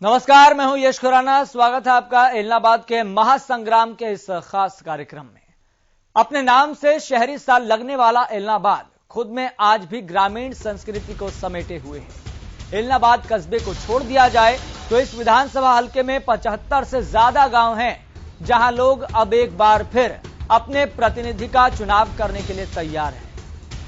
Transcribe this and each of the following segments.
नमस्कार, मैं हूं यश खुराना। स्वागत है आपका इलाहाबाद के महासंग्राम के इस खास कार्यक्रम में। अपने नाम से शहरी सा लगने वाला इलाहाबाद खुद में आज भी ग्रामीण संस्कृति को समेटे हुए है। इलाहाबाद कस्बे को छोड़ दिया जाए तो इस विधानसभा हलके में 75 से ज्यादा गांव हैं, जहां लोग अब एक बार फिर अपने प्रतिनिधि का चुनाव करने के लिए तैयार हैं।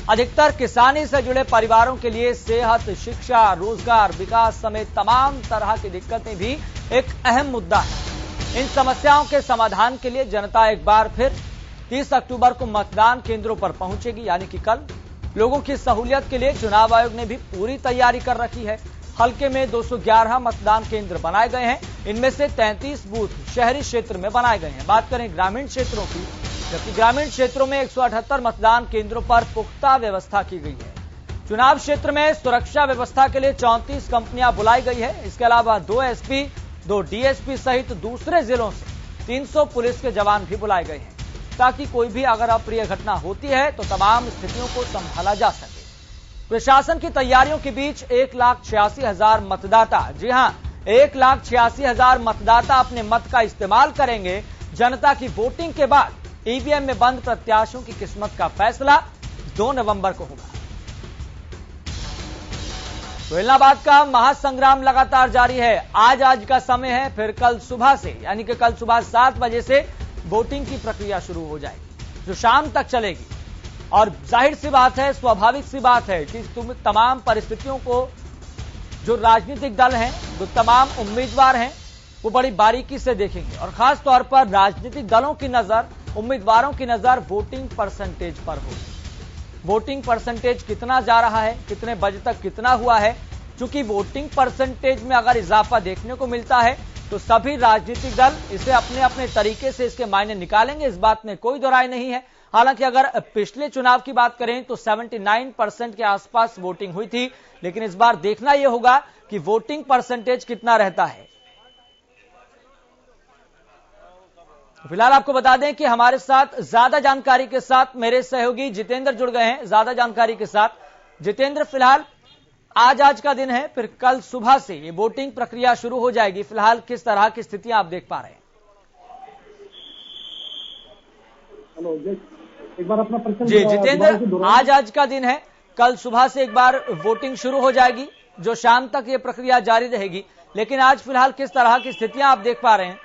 अधिकतर किसानी से जुड़े परिवारों के लिए सेहत, शिक्षा, रोजगार, विकास समेत तमाम तरह की दिक्कतें भी एक अहम मुद्दा है। इन समस्याओं के समाधान के लिए जनता एक बार फिर 30 अक्टूबर को मतदान केंद्रों पर पहुंचेगी, यानी कि कल। लोगों की सहूलियत के लिए चुनाव आयोग ने भी पूरी तैयारी कर रखी है। हल्के में 211 मतदान केंद्र बनाए गए हैं। इनमें से 33 बूथ शहरी क्षेत्र में बनाए गए हैं। बात करें ग्रामीण क्षेत्रों की, जबकि ग्रामीण क्षेत्रों में 178 मतदान केंद्रों पर पुख्ता व्यवस्था की गई है। चुनाव क्षेत्र में सुरक्षा व्यवस्था के लिए 34 कंपनियां बुलाई गई है। इसके अलावा 2 एसपी, 2 डीएसपी सहित दूसरे जिलों से 300 पुलिस के जवान भी बुलाए गए हैं, ताकि कोई भी अगर अप्रिय घटना होती है तो तमाम स्थितियों को संभाला जा सके। प्रशासन की तैयारियों के बीच 1,86,000 मतदाता, जी हां, 1,86,000 मतदाता अपने मत का इस्तेमाल करेंगे। जनता की वोटिंग के बाद ईवीएम में बंद प्रत्याशियों की किस्मत का फैसला 2 नवंबर को होगा। तो इलाहाबाद का महासंग्राम लगातार जारी है। आज का समय है, फिर कल सुबह से, यानी कि कल सुबह 7 बजे से वोटिंग की प्रक्रिया शुरू हो जाएगी, जो शाम तक चलेगी। और जाहिर सी बात है, स्वाभाविक सी बात है कि तमाम परिस्थितियों को जो राजनीतिक दल हैं, जो तमाम उम्मीदवार हैं, वो बड़ी बारीकी से देखेंगे। और खास तौर पर राजनीतिक दलों की नजर, उम्मीदवारों की नजर वोटिंग परसेंटेज पर होगी। वोटिंग परसेंटेज कितना जा रहा है, कितने बजे तक कितना हुआ है। चूंकि वोटिंग परसेंटेज में अगर इजाफा देखने को मिलता है तो सभी राजनीतिक दल इसे अपने अपने तरीके से इसके मायने निकालेंगे, इस बात में कोई दो राय नहीं है। हालांकि अगर पिछले चुनाव की बात करें तो 79% के आसपास वोटिंग हुई थी, लेकिन इस बार देखना यह होगा कि वोटिंग परसेंटेज कितना रहता है। फिलहाल आपको बता दें कि हमारे साथ ज्यादा जानकारी के साथ मेरे सहयोगी जितेंद्र जुड़ गए हैं। ज्यादा जानकारी के साथ जितेंद्र, फिलहाल आज का दिन है, फिर कल सुबह से ये वोटिंग प्रक्रिया शुरू हो जाएगी। फिलहाल किस तरह की स्थितियां आप देख पा रहे हैं? हेलो, एक बार अपना प्रश्न। जी जितेंद्र, आज का दिन है, कल सुबह से एक बार वोटिंग शुरू हो जाएगी, जो शाम तक ये प्रक्रिया जारी रहेगी। लेकिन आज फिलहाल किस तरह की स्थितियां आप देख पा रहे हैं?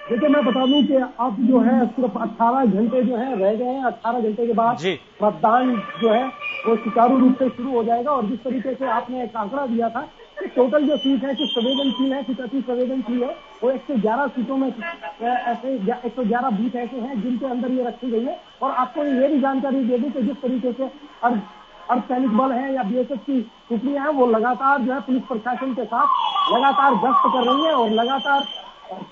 देखिए, मैं बता दूं कि अब जो है सिर्फ 18 घंटे जो है रह गए हैं। 18 घंटे के बाद मतदान जो है वो सुचारू रूप से शुरू हो जाएगा। और जिस तरीके से आपने एक आंकड़ा दिया था कि टोटल जो सीट है कुछ संवेदनशील है, कुछ अति संवेदनशील है, वो 111 सीटों में ऐसे 111 बूथ ऐसे हैं जिनके अंदर ये रखी गई है। और आपको ये भी जानकारी दे दूं कि जिस तरीके से अर्धसैनिक बल है या बीएसएफ की टुकड़ियां हैं, वो लगातार जो है पुलिस प्रशासन के साथ लगातार गश्त कर रही है। और लगातार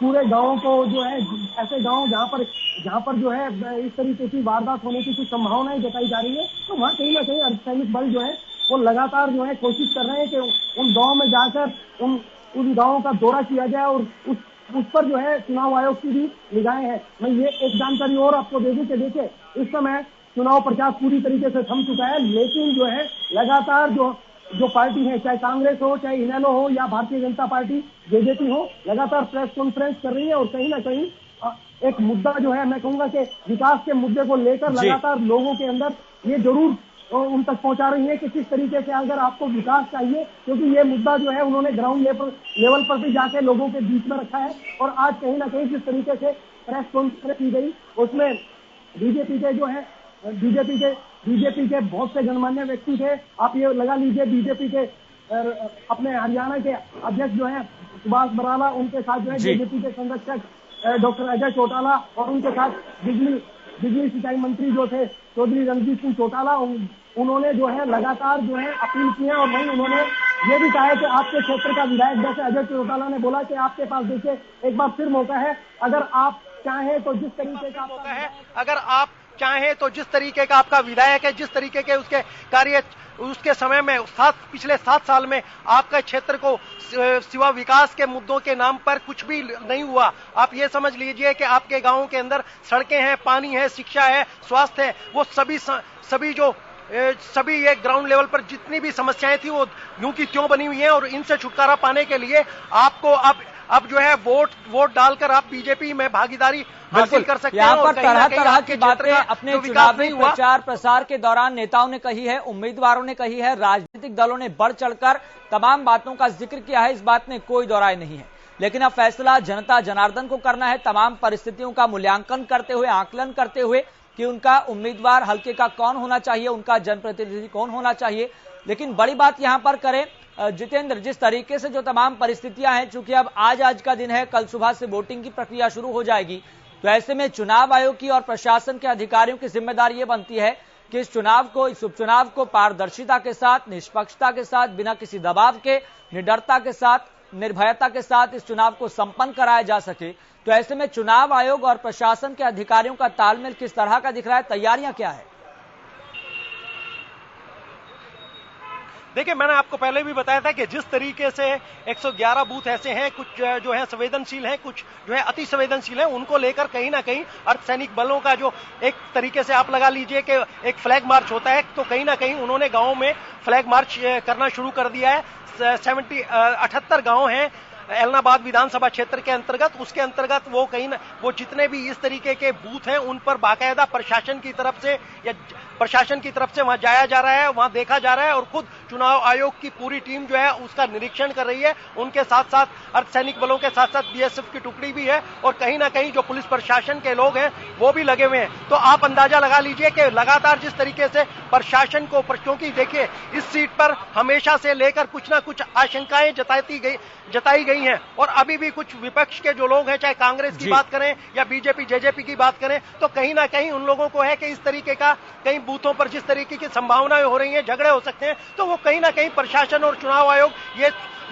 पूरे गांवों को जो है, ऐसे गांव जहां पर जो है इस तरीके की वारदात होने की कुछ संभावनाएं जताई जा रही है, तो वहां कहीं ना कहीं अर्धसैनिक बल जो है वो लगातार जो है कोशिश कर रहे हैं कि उन गांव में जाकर उन गांवों का दौरा किया जाए। और उस पर जो है चुनाव आयोग की भी निगाहें हैं। मैं ये एक जानकारी और आपको दे दूं कि देखिए, इस समय चुनाव प्रचार पूरी तरीके से थम चुका है, लेकिन जो है लगातार जो पार्टी है, चाहे कांग्रेस हो, चाहे इनेलो हो या भारतीय जनता पार्टी जेजेपी हो, लगातार प्रेस कॉन्फ्रेंस कर रही है। और कहीं ना कहीं एक मुद्दा जो है, मैं कहूंगा कि विकास के मुद्दे को लेकर लगातार लोगों के अंदर ये जरूर उन तक पहुंचा रही है कि किस तरीके से अगर आपको विकास चाहिए, क्योंकि ये मुद्दा जो है उन्होंने ग्राउंड लेवल पर भी जाके लोगों के बीच में रखा है। और आज कहीं ना कहीं जिस तरीके से प्रेस कॉन्फ्रेंस की गई, उसमें बीजेपी के बहुत से गणमान्य व्यक्ति थे। आप ये लगा लीजिए, बीजेपी के अपने हरियाणा के अध्यक्ष जो है सुभाष बराला, उनके साथ जो है जेजेपी के संरक्षक डॉक्टर अजय चौटाला, और उनके साथ बिजली सिंचाई मंत्री जो थे चौधरी रणजीत सिंह चौटाला, उन्होंने जो है लगातार जो है अपील की है। और वहीं उन्होंने ये भी कहा है कि आपके क्षेत्र का विधायक जैसे अजय चौटाला ने बोला कि आपके पास देखिए एक बार फिर मौका है, अगर आप चाहें तो जिस तरीके का मौका है, अगर आप चाहें तो जिस तरीके का आपका विधायक है, जिस तरीके के उसके कार्य उसके समय में पिछले 7 साल में आपका क्षेत्र को सिवा विकास के मुद्दों के नाम पर कुछ भी नहीं हुआ। आप ये समझ लीजिए कि आपके गांवों के अंदर सड़कें हैं, पानी है, शिक्षा है, स्वास्थ्य है, वो सभी जो सभी ये ग्राउंड लेवल पर जितनी भी समस्याएं थी वो यूं की त्यों बनी हुई हैं और इनसे छुटकारा पाने के लिए आपको अब जो है वोट डालकर आप बीजेपी में भागीदारी हासिल कर सकते हैं। यहाँ पर तरह तरह की बातें अपने चुनावी प्रचार प्रसार के दौरान नेताओं ने कही है, उम्मीदवारों ने कही है, राजनीतिक दलों ने बढ़ चढ़कर तमाम बातों का जिक्र किया है, इस बात में कोई दो राय नहीं है। लेकिन अब फैसला जनता जनार्दन को करना है, तमाम परिस्थितियों का मूल्यांकन करते हुए, आकलन करते हुए कि उनका उम्मीदवार हल्के का कौन होना चाहिए, उनका जनप्रतिनिधि कौन होना चाहिए। लेकिन बड़ी बात यहां पर करें जितेंद्र, जिस तरीके से जो तमाम परिस्थितियां हैं, चूंकि अब आज का दिन है, कल सुबह से वोटिंग की प्रक्रिया शुरू हो जाएगी, तो ऐसे में चुनाव आयोग की और प्रशासन के अधिकारियों की जिम्मेदारी ये बनती है कि इस उपचुनाव को पारदर्शिता के साथ, निष्पक्षता के साथ, बिना किसी दबाव के, निडरता के साथ, निर्भयता के साथ इस चुनाव को संपन्न कराया जा सके। तो ऐसे में चुनाव आयोग और प्रशासन के अधिकारियों का तालमेल किस तरह का दिख रहा है, तैयारियां क्या है? देखिए, मैंने आपको पहले भी बताया था कि जिस तरीके से 111 बूथ ऐसे हैं, कुछ जो है संवेदनशील हैं, कुछ जो है अति संवेदनशील हैं, उनको लेकर कहीं ना कहीं अर्धसैनिक बलों का जो एक तरीके से आप लगा लीजिए कि एक फ्लैग मार्च होता है, तो कहीं ना कहीं उन्होंने गांवों में फ्लैग मार्च करना शुरू कर दिया है। 78 गांव हैं एलनाबाद विधानसभा क्षेत्र के अंतर्गत, उसके अंतर्गत वो जितने भी इस तरीके के बूथ हैं उन पर बाकायदा प्रशासन की तरफ से वहां जाया जा रहा है, वहां देखा जा रहा है और खुद चुनाव आयोग की पूरी टीम जो है उसका निरीक्षण कर रही है। उनके साथ साथ अर्धसैनिक बलों के साथ साथ बीएसएफ की टुकड़ी भी है और कहीं ना कहीं जो पुलिस प्रशासन के लोग हैं वो भी लगे हुए हैं। तो आप अंदाजा लगा लीजिए कि लगातार जिस तरीके से प्रशासन को, क्योंकि देखिए इस सीट पर हमेशा से लेकर कुछ ना कुछ आशंकाएं जताई गई हैं और अभी भी कुछ विपक्ष के जो लोग हैं, चाहे कांग्रेस की बात करें या बीजेपी जेजेपी की बात करें, तो कहीं ना कहीं उन लोगों को है कि इस तरीके का कई बूथों पर जिस तरीके की संभावनाएं हो रही हैं, झगड़े हो सकते हैं, तो वो कहीं ना कहीं प्रशासन और चुनाव आयोग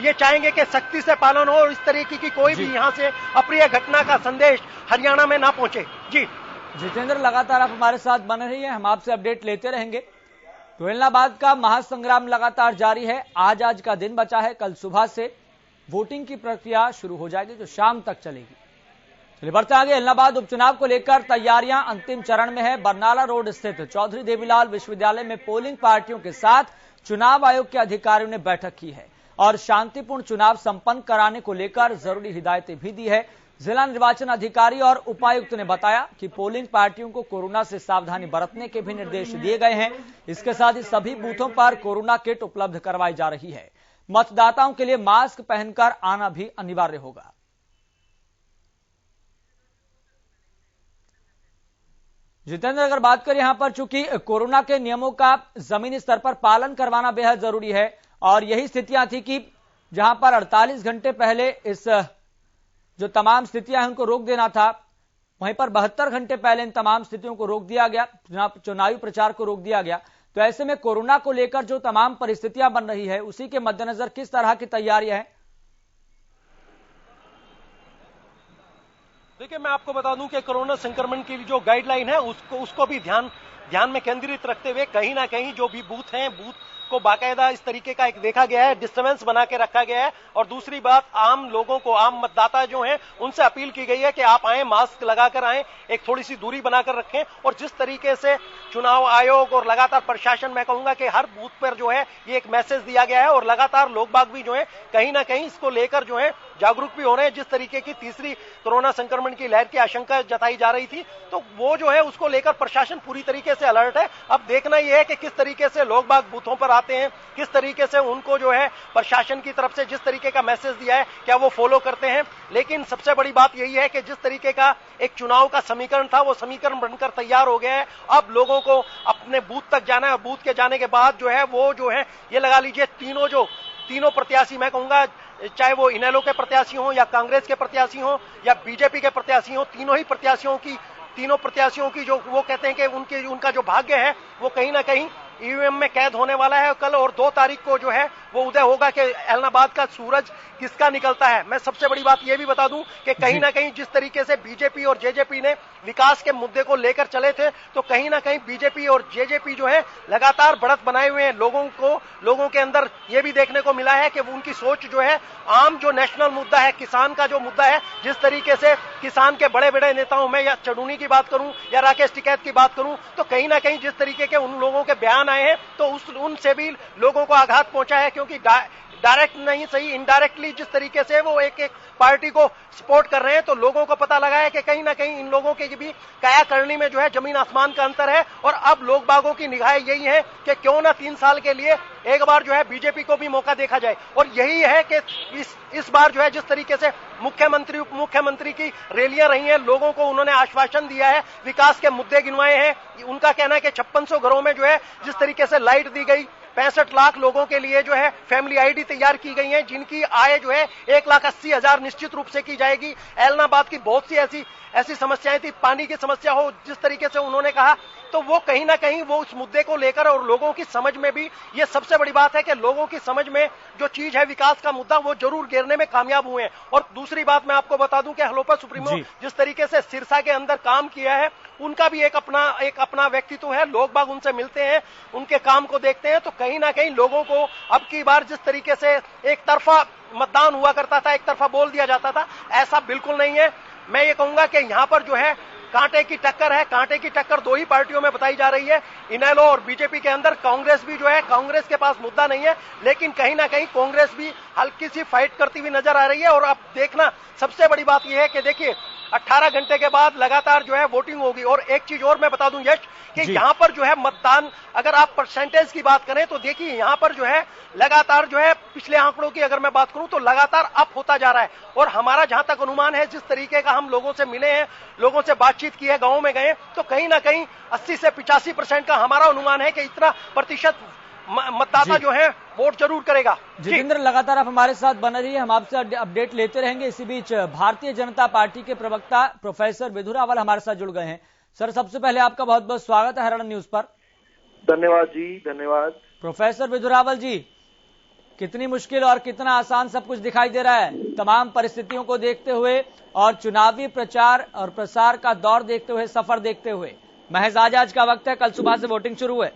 ये चाहेंगे कि सख्ती से पालन हो और इस तरीके की कोई भी यहां से अप्रिय घटना का संदेश हरियाणा में ना पहुंचे। जी जितेंद्र, लगातार आप हमारे साथ बने रहिए, हम आपसे अपडेट लेते रहेंगे। तो इलाहाबाद का महासंग्राम लगातार जारी है, आज का दिन बचा है, कल सुबह से वोटिंग की प्रक्रिया शुरू हो जाएगी जो शाम तक चलेगी। चलिए बढ़ते आगे। इलाहाबाद उपचुनाव को लेकर तैयारियां अंतिम चरण में है। बरनाला रोड स्थित चौधरी देवीलाल विश्वविद्यालय में पोलिंग पार्टियों के साथ चुनाव आयोग के अधिकारियों ने बैठक की है और शांतिपूर्ण चुनाव संपन्न कराने को लेकर जरूरी हिदायतें भी दी है। जिला निर्वाचन अधिकारी और उपायुक्त ने बताया कि पोलिंग पार्टियों को कोरोना से सावधानी बरतने के भी निर्देश दिए गए हैं। इसके साथ ही सभी बूथों पर कोरोना किट उपलब्ध करवाई जा रही है। मतदाताओं के लिए मास्क पहनकर आना भी अनिवार्य होगा। जितेंद्र, अगर बात करें यहां पर, चूंकि कोरोना के नियमों का जमीनी स्तर पर पालन करवाना बेहद जरूरी है और यही स्थितियां थी कि जहां पर 48 घंटे पहले इस जो तमाम स्थितियां हैं उनको रोक देना था, वहीं पर 72 घंटे पहले इन तमाम स्थितियों को रोक दिया गया, चुनावी प्रचार को रोक दिया गया। तो ऐसे में कोरोना को लेकर जो तमाम परिस्थितियां बन रही है, उसी के मद्देनजर किस तरह की तैयारियां हैं? देखिए, मैं आपको बता दूं कि कोरोना संक्रमण की जो गाइडलाइन है उसको भी ध्यान में केंद्रित रखते हुए कहीं ना कहीं जो भी बूथ हैं, बूथ को बाकायदा इस तरीके का एक देखा गया है, डिस्टेंस बना के रखा गया है। और दूसरी बात, आम लोगों को, आम मतदाता जो हैं उनसे अपील की गई है कि आप आए, मास्क लगाकर आए, एक थोड़ी सी दूरी बनाकर रखें। और जिस तरीके से चुनाव आयोग और लगातार प्रशासन, मैं कहूंगा कि हर बूथ पर जो है ये एक मैसेज दिया गया है और लगातार लोग बाग भी जो है कहीं ना कहीं इसको लेकर जो है जागरूक भी हो रहे हैं। जिस तरीके की तीसरी कोरोना संक्रमण की लहर की आशंका जताई जा रही थी, तो वो जो है उसको लेकर प्रशासन पूरी तरीके से अलर्ट है। अब देखना यह है कि किस तरीके से लोग बाग बूथों पर आते हैं, किस तरीके से उनको जो है प्रशासन की तरफ से जिस तरीके का मैसेज दिया है क्या वो फॉलो करते हैं। लेकिन सबसे बड़ी बात यही है कि जिस तरीके का एक चुनाव का समीकरण था, वो समीकरण बनकर तैयार हो गया है। अब लोगों को अपने बूथ तक जाना है, बूथ के जाने के बाद जो है वो जो है ये लगा लीजिए तीनों प्रत्याशी, मैं कहूंगा चाहे वो इनेलो के प्रत्याशी हो या कांग्रेस के प्रत्याशी हो या बीजेपी के प्रत्याशी हो, तीनों प्रत्याशियों की जो वो कहते हैं कि उनका जो भाग्य है वो कहीं ना कहीं ईवीएम में कैद होने वाला है। कल और 2 तारीख को जो है वो उदय होगा कि एलनाबाद का सूरज किसका निकलता है। मैं सबसे बड़ी बात ये भी बता दूं कि कहीं ना कहीं जिस तरीके से बीजेपी और जेजेपी ने विकास के मुद्दे को लेकर चले थे, तो कहीं ना कहीं बीजेपी और जेजेपी जो है लगातार बढ़त बनाए हुए हैं। लोगों के अंदर ये भी देखने को मिला है कि उनकी सोच जो है आम जो नेशनल मुद्दा है, किसान का जो मुद्दा है, जिस तरीके से किसान के बड़े बड़े नेताओं में या चढ़ूनी की बात करूं या राकेश टिकैत की बात करूं, तो कहीं ना कहीं जिस तरीके के उन लोगों के बयान मेहमान आए हैं तो उनसे भी लोगों को आघात पहुंचा है, क्योंकि डायरेक्ट नहीं सही इनडायरेक्टली जिस तरीके से वो एक पार्टी को सपोर्ट कर रहे हैं, तो लोगों को पता लगा है कि कहीं ना कहीं इन लोगों के भी काया करनी में जो है जमीन आसमान का अंतर है। और अब लोग बागों की निगाहें यही है कि क्यों ना 3 साल के लिए एक बार जो है बीजेपी को भी मौका देखा जाए। और यही है कि इस बार जो है जिस तरीके से मुख्यमंत्री उप मुख्यमंत्री की रैलियां रही हैं, लोगों को उन्होंने आश्वासन दिया है, विकास के मुद्दे गिनवाए हैं। उनका कहना है कि 5600 घरों में जो है जिस तरीके से लाइट दी गई, 65 लाख लोगों के लिए जो है फैमिली आईडी तैयार की गई है, जिनकी आय जो है 1,80,000 निश्चित रूप से की जाएगी। ऐलनाबाद की बहुत सी ऐसी समस्याएं थी, पानी की समस्या हो, जिस तरीके से उन्होंने कहा, तो वो कहीं ना कहीं वो उस मुद्दे को लेकर और लोगों की समझ में भी, ये सबसे बड़ी बात है कि लोगों की समझ में जो चीज है विकास का मुद्दा, वो जरूर घेरने में कामयाब हुए हैं। और दूसरी बात मैं आपको बता दूं कि हलोपा सुप्रीमो जिस तरीके से सिरसा के अंदर काम किया है, उनका भी एक अपना व्यक्तित्व है। लोग बाग उनसे मिलते हैं, उनके काम को देखते हैं, तो कहीं ना कहीं लोगों को अब की बार जिस तरीके से एक तरफा मतदान हुआ करता था, एक तरफा बोल दिया जाता था, ऐसा बिल्कुल नहीं है। मैं ये कहूंगा कि यहां पर जो है कांटे की टक्कर है। कांटे की टक्कर 2 ही पार्टियों में बताई जा रही है, इनेलो और बीजेपी के अंदर। कांग्रेस भी जो है, कांग्रेस के पास मुद्दा नहीं है, लेकिन कहीं ना कहीं कांग्रेस भी हल्की सी फाइट करती हुई नजर आ रही है। और अब देखना, सबसे बड़ी बात यह है कि देखिए 18 घंटे के बाद लगातार जो है वोटिंग होगी। और एक चीज और मैं बता दूं यश, कि यहां पर जो है मतदान, अगर आप परसेंटेज की बात करें तो देखिए यहां पर जो है लगातार जो है पिछले आंकड़ों की अगर मैं बात करूं तो लगातार अप होता जा रहा है। और हमारा जहां तक अनुमान है, जिस तरीके का हम लोगों से मिले हैं, लोगों से बातचीत की है, गांवों में गए, तो कहीं ना कहीं 80 से 85% का हमारा अनुमान है कि इतना प्रतिशत मतदाता जो है वोट जरूर करेगा। जितेंद्र, लगातार आप हमारे साथ बने रहिए, हम आपसे अपडेट लेते रहेंगे। इसी बीच भारतीय जनता पार्टी के प्रवक्ता प्रोफेसर विधु रावल हमारे साथ जुड़ गए हैं। सर, सबसे पहले आपका बहुत बहुत स्वागत है हरियाणा न्यूज पर। धन्यवाद जी, धन्यवाद। प्रोफेसर विधु रावल जी, कितनी मुश्किल और कितना आसान सब कुछ दिखाई दे रहा है तमाम परिस्थितियों को देखते हुए और चुनावी प्रचार और प्रसार का दौर देखते हुए, सफर देखते हुए। महज आज का वक्त है, कल सुबह से वोटिंग शुरू है।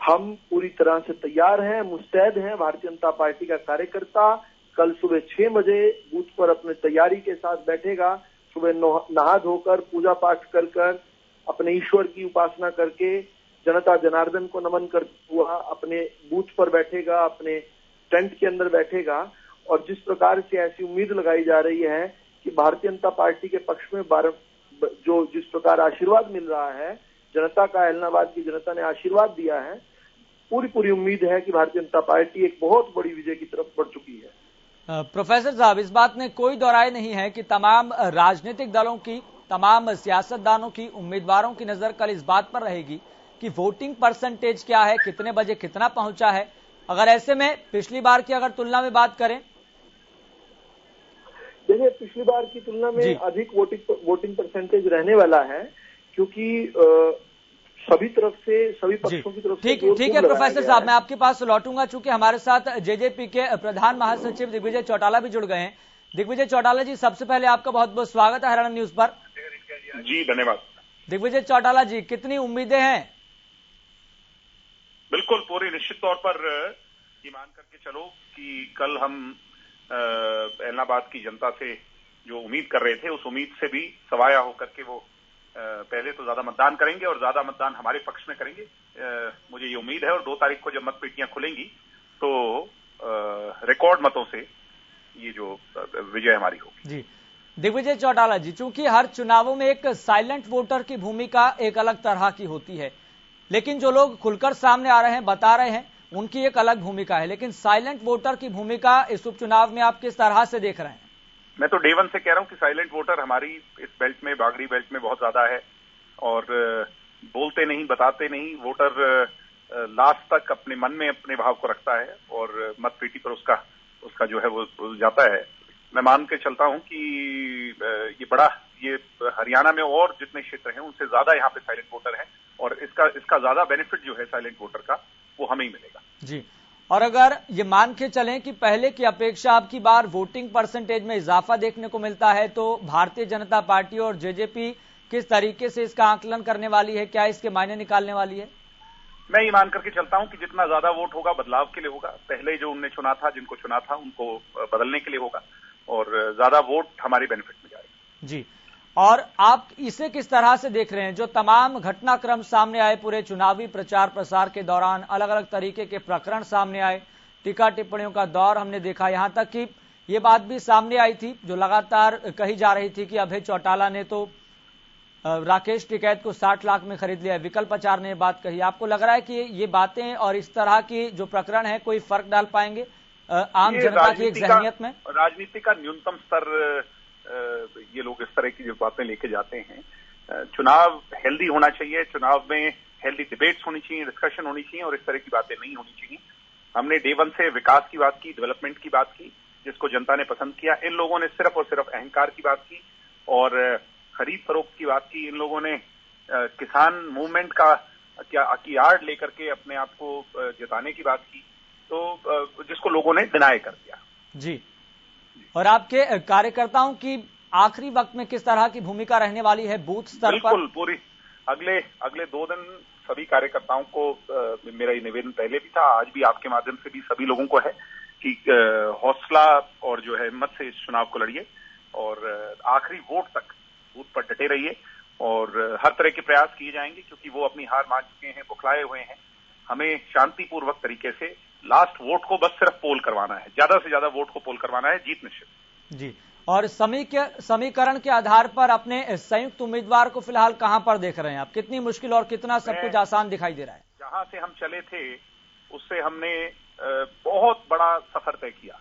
हम पूरी तरह से तैयार हैं, मुस्तैद हैं। भारतीय जनता पार्टी का कार्यकर्ता कल सुबह 6 बजे बूथ पर अपने तैयारी के साथ बैठेगा। सुबह नहा धोकर, पूजा पाठ कर अपने ईश्वर की उपासना करके, जनता जनार्दन को नमन करते हुआ अपने बूथ पर बैठेगा, अपने टेंट के अंदर बैठेगा। और जिस प्रकार से ऐसी उम्मीद लगाई जा रही है कि भारतीय जनता पार्टी के पक्ष में जो जिस प्रकार आशीर्वाद मिल रहा है, जनता का, ऐलनाबाद की जनता ने आशीर्वाद दिया है, पूरी उम्मीद है कि भारतीय जनता पार्टी एक बहुत बड़ी विजय की तरफ बढ़ चुकी है। प्रोफेसर साहब, इस बात में कोई दोहराई नहीं है कि तमाम राजनीतिक दलों की, तमाम सियासतदानों की, उम्मीदवारों की नजर कल इस बात पर रहेगी कि वोटिंग परसेंटेज क्या है, कितने बजे कितना पहुंचा है। अगर ऐसे में पिछली बार की अगर तुलना में बात करें, देखिए पिछली बार की तुलना में अधिक वोटिंग परसेंटेज रहने वाला है, क्योंकि सभी तरफ से, सभी पक्षों की तरफ से। ठीक है प्रोफेसर साहब, मैं आपके पास लौटूंगा, चूंकि हमारे साथ जेजेपी के प्रधान महासचिव दिग्विजय चौटाला भी जुड़ गए हैं। दिग्विजय चौटाला जी, सबसे पहले आपका बहुत बहुत स्वागत है हरियाणा न्यूज पर। जी धन्यवाद। दिग्विजय चौटाला जी, कितनी उम्मीदें हैं? बिल्कुल पूरी निश्चित तौर पर ये मान करके चलो कि कल हम ऐलनाबाद की जनता से जो उम्मीद कर रहे थे, उस उम्मीद से भी सवाया होकर के वो पहले तो ज्यादा मतदान करेंगे और ज्यादा मतदान हमारे पक्ष में करेंगे, मुझे ये उम्मीद है। और 2 तारीख को जब मतपेटियां खुलेंगी तो रिकॉर्ड मतों से ये जो विजय हमारी होगी। जी दिग्विजय चौटाला जी, चूंकि हर चुनावों में एक साइलेंट वोटर की भूमिका एक अलग तरह की होती है, लेकिन जो लोग खुलकर सामने आ रहे हैं, बता रहे हैं, उनकी एक अलग भूमिका है। लेकिन साइलेंट वोटर की भूमिका इस उपचुनाव में आप किस तरह से देख रहे हैं? मैं तो डे 1 से कह रहा हूं कि साइलेंट वोटर हमारी इस बेल्ट में, बागड़ी बेल्ट में बहुत ज्यादा है। और बोलते नहीं, बताते नहीं, वोटर लास्ट तक अपने मन में अपने भाव को रखता है और मतपेटी पर उसका जो है वो जाता है। मैं मान के चलता हूं कि ये हरियाणा में और जितने क्षेत्र हैं उनसे ज्यादा यहाँ पे साइलेंट वोटर है और इसका ज्यादा बेनिफिट जो है साइलेंट वोटर का, वो हमें ही मिलेगा। जी, और अगर ये मान के चलें कि पहले की अपेक्षा अब की बार वोटिंग परसेंटेज में इजाफा देखने को मिलता है, तो भारतीय जनता पार्टी और जेजेपी किस तरीके से इसका आकलन करने वाली है? क्या इसके मायने निकालने वाली है? मैं ये मान करके चलता हूं कि जितना ज्यादा वोट होगा बदलाव के लिए होगा। पहले जो उनने चुना था, जिनको चुना था, उनको बदलने के लिए होगा और ज्यादा वोट हमारे बेनिफिट में जाएगा। जी, और आप इसे किस तरह से देख रहे हैं, जो तमाम घटनाक्रम सामने आए पूरे चुनावी प्रचार प्रसार के दौरान, अलग अलग तरीके के प्रकरण सामने आए, टीका टिप्पणियों का दौर हमने देखा, यहां तक कि ये बात भी सामने आई थी जो लगातार कही जा रही थी कि अभय चौटाला ने तो राकेश टिकैत को 60 लाख में खरीद लिया। विकल्प आचार्य ने बात कही। आपको लग रहा है कि ये बातें और इस तरह की जो प्रकरण है कोई फर्क डाल पाएंगे आम जनता की एक जहनियत में? राजनीति का न्यूनतम स्तर ये लोग इस तरह की जो बातें लेके जाते हैं। चुनाव हेल्दी होना चाहिए, चुनाव में हेल्दी डिबेट्स होनी चाहिए, डिस्कशन होनी चाहिए और इस तरह की बातें नहीं होनी चाहिए। हमने डे वन से विकास की बात की, डेवलपमेंट की बात की, जिसको जनता ने पसंद किया। इन लोगों ने सिर्फ और सिर्फ अहंकार की बात की और खरीद फरोख्त की बात की। इन लोगों ने किसान मूवमेंट की आड़ लेकर के अपने आप को जिताने की बात की, तो जिसको लोगों ने डिनाई कर दिया। जी, और आपके कार्यकर्ताओं की आखिरी वक्त में किस तरह की भूमिका रहने वाली है बूथ स्तर पर? बिल्कुल पूरी अगले 2 दिन सभी कार्यकर्ताओं को मेरा ये निवेदन पहले भी था, आज भी आपके माध्यम से भी सभी लोगों को है कि हौसला और जो है हिम्मत से इस चुनाव को लड़िए और आखिरी वोट तक बूथ पर डटे रहिए और हर तरह के प्रयास किए जाएंगे क्योंकि वो अपनी हार मान चुके हैं, बुखलाए हुए हैं। हमें शांतिपूर्वक तरीके से लास्ट वोट को बस सिर्फ पोल करवाना है, ज्यादा से ज्यादा वोट को पोल करवाना है, जीत निश्चित। जी, और समीकरण के आधार पर अपने संयुक्त उम्मीदवार को फिलहाल कहां पर देख रहे हैं आप? कितनी मुश्किल और कितना सब कुछ आसान दिखाई दे रहा है? जहां से हम चले थे उससे हमने बहुत बड़ा सफर तय किया।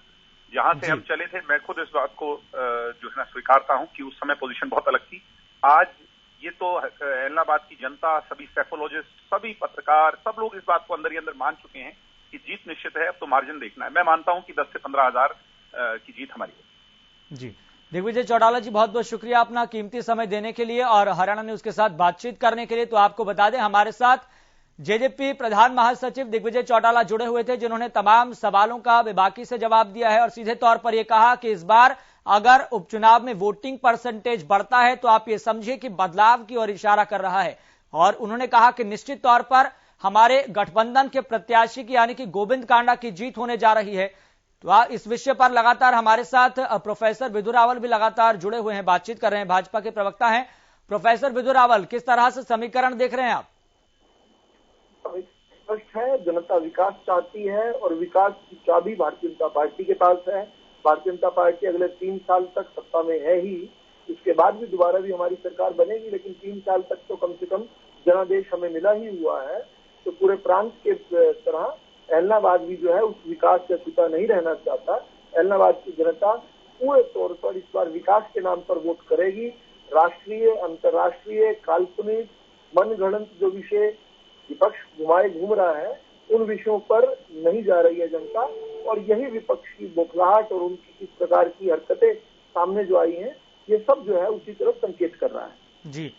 जहां से हम चले थे, मैं खुद इस बात को जो है ना स्वीकारता हूं कि उस समय पोजीशन बहुत अलग थी। आज ये तो एलनाबाद की जनता, सभी सेफोलॉजिस्ट, सभी पत्रकार, सब लोग इस बात को अंदर ही अंदर मान चुके हैं कि जीत निश्चित है। अब तो मार्जिन देखना है। मैं मानता हूं कि 10 से 15 हजार की जीत हमारी है। जी, दिग्विजय चौटाला जी, बहुत बहुत शुक्रिया अपना कीमती समय देने के लिए और हरियाणा न्यूज के साथ बातचीत करने के लिए। तो आपको बता दें हमारे साथ जेजेपी प्रधान महासचिव दिग्विजय चौटाला जुड़े हुए थे, जिन्होंने तमाम सवालों का बेबाकी से जवाब दिया है और सीधे तौर पर यह कहा कि इस बार अगर उपचुनाव में वोटिंग परसेंटेज बढ़ता है तो आप ये समझिए कि बदलाव की ओर इशारा कर रहा है। और उन्होंने कहा कि निश्चित तौर पर हमारे गठबंधन के प्रत्याशी की यानी कि गोविंद कांडा की जीत होने जा रही है। तो इस विषय पर लगातार हमारे साथ प्रोफेसर विधु रावल भी लगातार जुड़े हुए हैं, बातचीत कर रहे हैं, भाजपा के प्रवक्ता हैं। प्रोफेसर विधु रावल, किस तरह से समीकरण देख रहे हैं आप? स्पष्ट है, जनता विकास चाहती है और विकास की चाबी भारतीय जनता पार्टी के पास है। भारतीय जनता पार्टी अगले 3 साल तक सत्ता में है ही, इसके बाद भी दोबारा भी हमारी सरकार बनेगी, लेकिन 3 साल तक तो कम से कम जनादेश हमें मिला ही हुआ है। तो पूरे प्रांत के तरह एलनाबाद भी जो है उस विकास से छूटा नहीं रहना चाहता। एलनाबाद की जनता पूरे तौर पर इस बार विकास के नाम पर वोट करेगी। राष्ट्रीय, अंतर्राष्ट्रीय, काल्पनिक, मनगढ़ंत जो विषय विपक्ष घुमाए घूम रहा है, उन विषयों पर नहीं जा रही है जनता। और यही विपक्ष की बौखलाहट और उनकी इस प्रकार की हरकतें सामने जो आई हैं, ये सब जो है उसी तरफ संकेत कर रहा है। जी,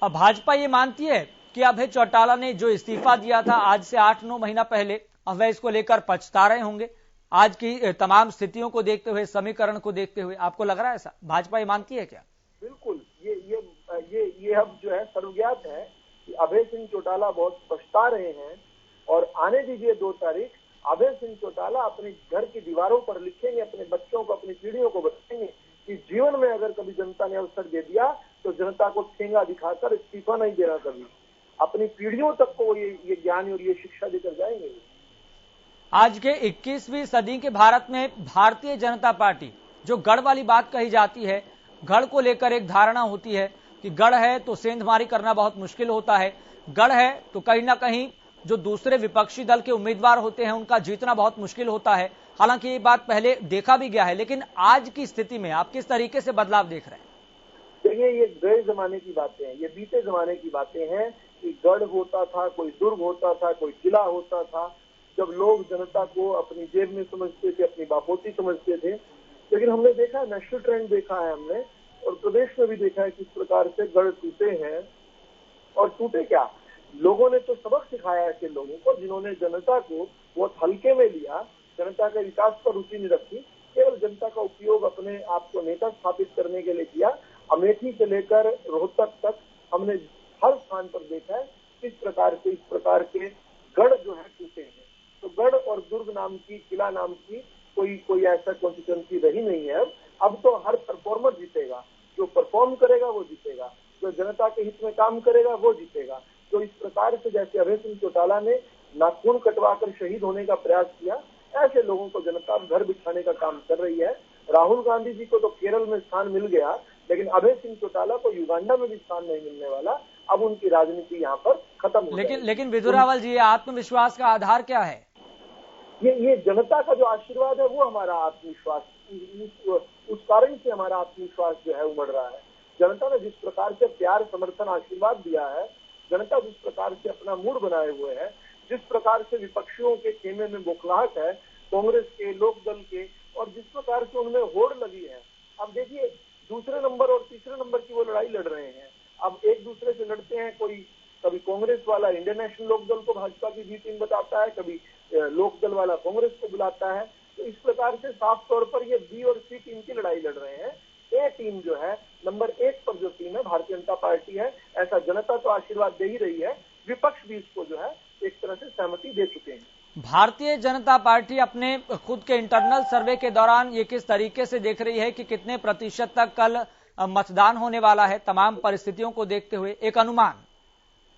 अब भाजपा ये मानती है कि अभय चौटाला ने जो इस्तीफा दिया था आज से 8-9 महीना पहले, अब वह इसको लेकर पछता रहे होंगे आज की तमाम स्थितियों को देखते हुए, समीकरण को देखते हुए? आपको लग रहा है ऐसा? भाजपा ये मानती है क्या? बिल्कुल, ये अब जो है सर्वज्ञात है कि अभय सिंह चौटाला बहुत पछता रहे हैं और आने दीजिए 2 तारीख, अभय सिंह चौटाला अपने घर की दीवारों पर लिखेंगे, अपने बच्चों को, अपनी पीढ़ियों को बताएंगे कि जीवन में अगर कभी जनता ने अवसर दे दिया तो जनता को ठेंगा दिखाकर इस्तीफा नहीं देना, कभी अपनी पीढ़ियों तक को ये ज्ञान और ये शिक्षा देकर जाएंगे। आज के 21वीं सदी के भारत में भारतीय जनता पार्टी, जो गढ़ वाली बात कही जाती है, गढ़ को लेकर एक धारणा होती है कि गढ़ है तो सेंधमारी करना बहुत मुश्किल होता है, गढ़ है तो कहीं ना कहीं जो दूसरे विपक्षी दल के उम्मीदवार होते हैं उनका जीतना बहुत मुश्किल होता है। हालांकि ये बात पहले देखा भी गया है, लेकिन आज की स्थिति में आप किस तरीके से बदलाव देख रहे हैं? देखिए, ये गए जमाने की बातें हैं, ये बीते जमाने की बातें हैं कि गढ़ होता था, कोई दुर्ग होता था, कोई किला होता था, जब लोग जनता को अपनी जेब में समझते थे, अपनी बापोती समझते थे। लेकिन हमने देखा, नेशनल ट्रेंड देखा है हमने, और प्रदेश में भी देखा है किस प्रकार से गढ़ टूटे हैं। और टूटे क्या, लोगों ने तो सबक सिखाया ऐसे लोगों को जिन्होंने जनता को बहुत हल्के में लिया, जनता के विकास पर रुचि नहीं रखी, केवल जनता का उपयोग अपने आप को नेता स्थापित करने के लिए किया। अमेठी से लेकर रोहतक तक हमने हर स्थान पर देखा है किस प्रकार से इस प्रकार के गढ़ जो है टूटे हैं। तो गढ़ और दुर्ग नाम की, किला नाम की कोई ऐसा कॉन्स्टिट्यूएंसी रही नहीं है। अब तो हर परफॉर्मर जीतेगा, जो परफॉर्म करेगा वो जीतेगा, जो जनता के हित में काम करेगा वो जीतेगा। तो इस प्रकार से जैसे अभय सिंह चौटाला ने नाखून कटवाकर शहीद होने का प्रयास किया, ऐसे लोगों को जनता घर बिठाने का काम कर रही है। राहुल गांधी जी को तो केरल में स्थान मिल गया, लेकिन अभय सिंह चौटाला को युगांडा में भी स्थान नहीं मिलने वाला। अब उनकी राजनीति यहाँ पर खत्म हो गई। लेकिन विदुर रावल जी, आत्मविश्वास का आधार क्या है? ये जनता का जो आशीर्वाद है वो हमारा आत्मविश्वास, उस कारण से हमारा आत्मविश्वास जो है उमड़ रहा है। जनता ने जिस प्रकार से प्यार, समर्थन, आशीर्वाद दिया है, जनता जिस प्रकार से अपना मूड बनाए हुए है, जिस प्रकार से विपक्षियों के खेमे में बौखलाहट है, कांग्रेस के, लोकदल के, और जिस प्रकार से उनमें होड़ लगी है। अब देखिए, दूसरे नंबर और तीसरे नंबर की वो लड़ाई लड़ रहे हैं। अब एक दूसरे से लड़ते हैं, कभी कांग्रेस वाला इंडियन नेशनल लोकदल को भाजपा की बी टीम बताता है, कभी लोकदल वाला कांग्रेस को बुलाता है। तो इस प्रकार से साफ तौर पर ये बी और सी टीम की लड़ाई लड़ रहे हैं। ए टीम जो है, नंबर 1 पर जो टीम है भारतीय जनता पार्टी है, ऐसा जनता तो आशीर्वाद दे ही रही है, विपक्ष भी इसको जो है एक तरह से सहमति दे चुके हैं। भारतीय जनता पार्टी अपने खुद के इंटरनल सर्वे के दौरान ये किस तरीके से देख रही है कि कितने प्रतिशत तक कल मतदान होने वाला है, तमाम परिस्थितियों को देखते हुए एक अनुमान?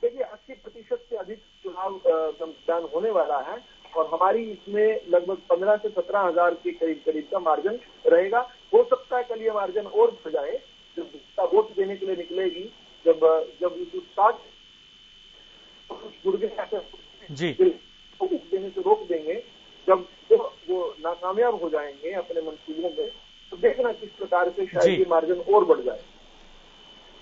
देखिए, 80% से अधिक चुनाव मतदान होने वाला है और हमारी इसमें लगभग 15 से 17 हजार के करीब का मार्जिन रहेगा। हो सकता है कल ये मार्जिन और बढ़ जाए, जब वोट देने के लिए निकलेगी, जब इस उत्साह जी देने से रोक देंगे, जब वो नाकामयाब हो जाएंगे अपने मंसूबों में, तो देखना किस प्रकार से शायद ये मार्जिन और बढ़ जाए।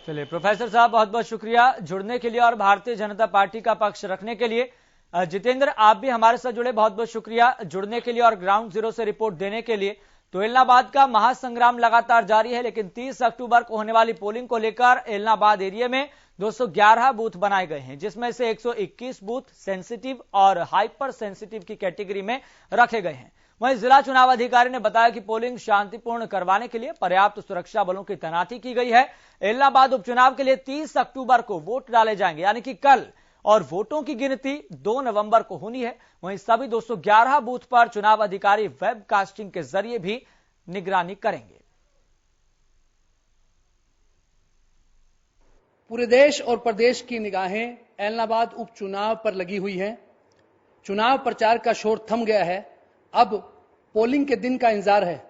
चलिए प्रोफेसर साहब, बहुत बहुत शुक्रिया जुड़ने के लिए और भारतीय जनता पार्टी का पक्ष रखने के लिए। जितेंद्र, आप भी हमारे साथ जुड़े, बहुत बहुत शुक्रिया जुड़ने के लिए और ग्राउंड जीरो से रिपोर्ट देने के लिए। तो एलनाबाद का महासंग्राम लगातार जारी है, लेकिन 30 अक्टूबर को होने वाली पोलिंग को लेकर एलनाबाद एरिया में 211 बूथ बनाए गए हैं, जिसमें से 121 बूथ सेंसिटिव और हाइपर सेंसिटिव की कैटेगरी में रखे गए हैं। वहीं जिला चुनाव अधिकारी ने बताया कि पोलिंग शांतिपूर्ण करवाने के लिए पर्याप्त सुरक्षा बलों की तैनाती की गई है। एलनाबाद उपचुनाव के लिए 30 अक्टूबर को वोट डाले जाएंगे, यानी कि कल, और वोटों की गिनती 2 नवंबर को होनी है। वहीं सभी 211 बूथ पर चुनाव अधिकारी वेबकास्टिंग के जरिए भी निगरानी करेंगे। पूरे देश और प्रदेश की निगाहें एलनाबाद उपचुनाव पर लगी हुई हैं। चुनाव प्रचार का शोर थम गया है, अब पोलिंग के दिन का इंतजार है।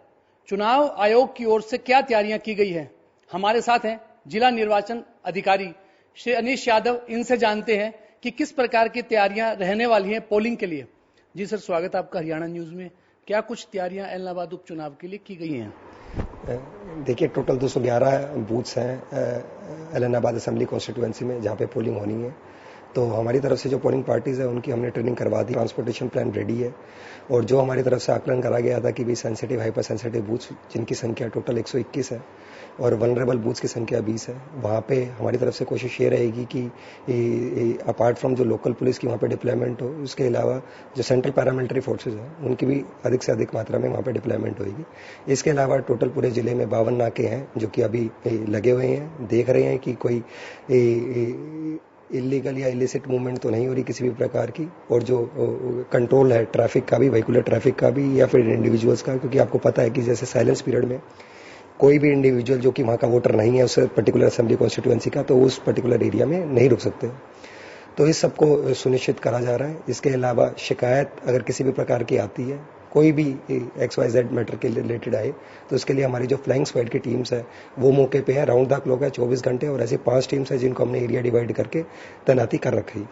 चुनाव आयोग की ओर से क्या तैयारियां की गई है, हमारे साथ हैं जिला निर्वाचन अधिकारी श्री अनीश यादव। इनसे जानते हैं कि किस प्रकार की तैयारियां रहने वाली हैं पोलिंग के लिए। जी सर, स्वागत है आपका हरियाणा न्यूज में। क्या कुछ तैयारियां एलनाबाद उपचुनाव के लिए की गई हैं? देखिए, टोटल 211 बूथ्स हैं एलनाबाद असेंबली कॉन्स्टिट्यूएंसी में, जहां पे पोलिंग होनी है। तो हमारी तरफ से जो पोलिंग पार्टीज है उनकी हमने ट्रेनिंग करवा दी, ट्रांसपोर्टेशन प्लान रेडी है, और जो हमारी तरफ से आकलन करा गया था कि भी सेंसिटिव, हाइपर सेंसिटिव बूथ्स जिनकी संख्या टोटल 121 है और वनरेबल बूथ्स की संख्या 20 है, वहाँ पे हमारी तरफ से कोशिश ये रहेगी कि अपार्ट फ्रॉम जो लोकल पुलिस की वहाँ पे डिप्लॉयमेंट हो, उसके अलावा जो सेंट्रल पैरामिलिट्री फोर्सेज हैं उनकी भी अधिक से अधिक मात्रा में वहाँ पे डिप्लॉयमेंट होगी। इसके अलावा टोटल पूरे जिले में 52 नाके हैं जो कि अभी लगे हुए हैं, देख रहे हैं कि कोई इलीगल या इलिसिट मूवमेंट तो नहीं हो रही किसी भी प्रकार की, और जो कंट्रोल है ट्रैफिक का भी, व्हीकुलर ट्रैफिक का भी, या फिर इंडिविजुअल्स का, क्योंकि आपको पता है कि जैसे साइलेंस पीरियड में कोई भी इंडिविजुअल जो कि वहाँ का वोटर नहीं है उस पर्टिकुलर असेंबली कॉन्स्टिट्यूएंसी का, तो उस पर्टिकुलर एरिया में नहीं रुक सकते। तो इस सबको सुनिश्चित करा जा रहा है। इसके अलावा शिकायत अगर किसी भी प्रकार की आती है, कोई भी XYZ मैटर के रिलेटेड आए, तो उसके लिए हमारी जो फ्लाइंग स्क्वाड की टीम्स है वो मौके पे है, राउंड द क्लॉक है 24 घंटे, और ऐसी 5 टीम्स है जिनको हमने एरिया डिवाइड करके तैनाती कर रखी है।